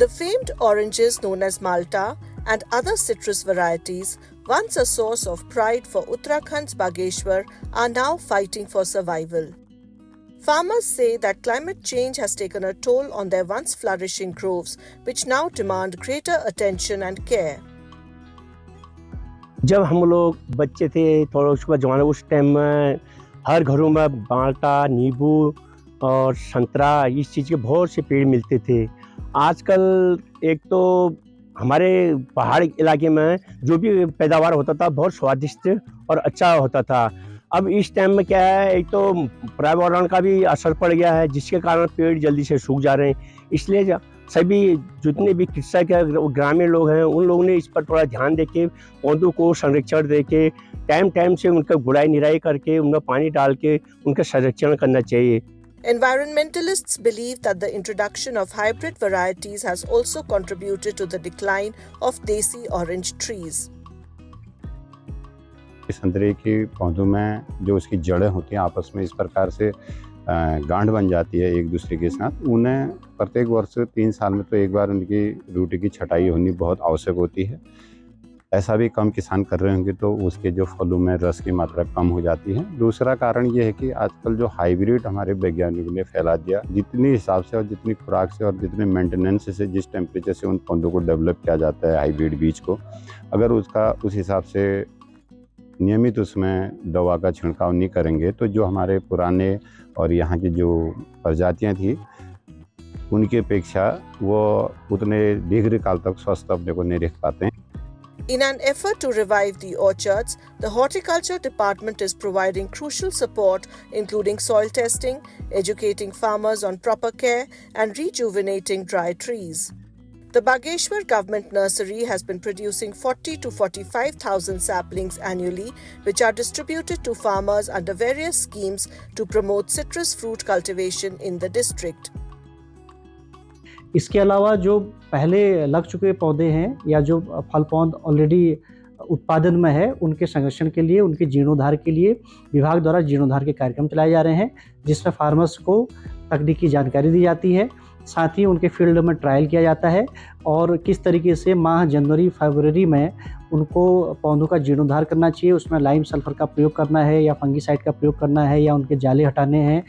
The famed oranges known as Malta and other citrus varieties, once a source of pride for Uttarakhand's Bageshwar, are now fighting for survival. Farmers say that climate change has taken a toll on their once flourishing groves, which now demand greater attention and care. जब हम लोग बच्चे थे थोड़ा उसका जमाना उस time में हर घरों में माल्टा, नींबू और संतरा इस चीज़ के बहुत से पेड़ मिलते थे। आजकल एक तो हमारे पहाड़ी इलाके में जो भी पैदावार होता था बहुत स्वादिष्ट और अच्छा होता था। अब इस टाइम में क्या है, एक तो पर्यावरण का भी असर पड़ गया है जिसके कारण पेड़ जल्दी से सूख जा रहे हैं। इसलिए सभी जितने भी कृषक है ग्रामीण लोग हैं उन लोगों ने इस पर थोड़ा ध्यान देके पौधों को संरक्षण देके टाइम से उनका गुड़ाई निराई करके उनमें पानी डाल के उनका संरक्षण करना चाहिए। Environmentalists believe that the introduction of hybrid varieties has also contributed to the decline of desi orange trees. संतरे के पौधों में जो उसकी जड़ें होती हैं आपस में इस प्रकार से गांठ बन जाती है एक दूसरे के साथ। उन्हें प्रत्येक वर्ष 3 साल में तो एक बार उनकी रूट की छटाई होनी बहुत आवश्यक होती है। ऐसा भी कम किसान कर रहे होंगे तो उसके जो फलों में रस की मात्रा कम हो जाती है। दूसरा कारण ये है कि आजकल जो हाइब्रिड हमारे वैज्ञानिकों ने फैला दिया, जितनी हिसाब से और जितनी खुराक से और जितने मेंटेनेंस से जिस टेम्परेचर से उन पौधों को डेवलप किया जाता है हाइब्रिड बीज को, अगर उसका उस हिसाब से नियमित उसमें दवा का छिड़काव नहीं करेंगे तो जो हमारे पुराने और यहाँ की जो प्रजातियाँ थी उनकी अपेक्षा वो उतने दीर्घकाल तक स्वस्थ अपने को नहीं रख पाते हैं। In an effort to revive the orchards, the Horticulture Department is providing crucial support including soil testing, educating farmers on proper care and rejuvenating dry trees. The Bageshwar Government Nursery has been producing 40 to 45,000 saplings annually, which are distributed to farmers under various schemes to promote citrus fruit cultivation in the district. इसके अलावा जो पहले लग चुके पौधे हैं या जो फल पौध ऑलरेडी उत्पादन में है उनके संरक्षण के लिए, उनके जीर्णोद्धार के लिए विभाग द्वारा जीर्णोद्धार के कार्यक्रम चलाए जा रहे हैं जिसमें फार्मर्स को तकनीकी जानकारी दी जाती है। साथ ही उनके फील्ड में ट्रायल किया जाता है और किस तरीके से माह जनवरी फरवरी में उनको पौधों का जीर्णोद्धार करना चाहिए, उसमें लाइम सल्फर का प्रयोग करना है या फंगीसाइड का प्रयोग करना है या उनके जाले हटाने हैं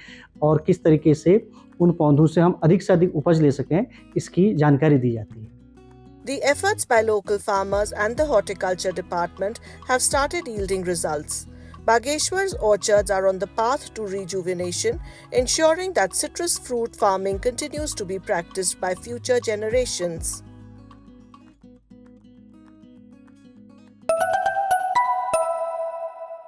और किस तरीके से उन पौधों से हम अधिक से अधिक उपज ले सकें, इसकी जानकारी दी जाती है। The efforts by local farmers and the Horticulture Department have started yielding results. Bageshwar's orchards are on the path to rejuvenation, ensuring that citrus fruit farming continues to be practiced by future generations.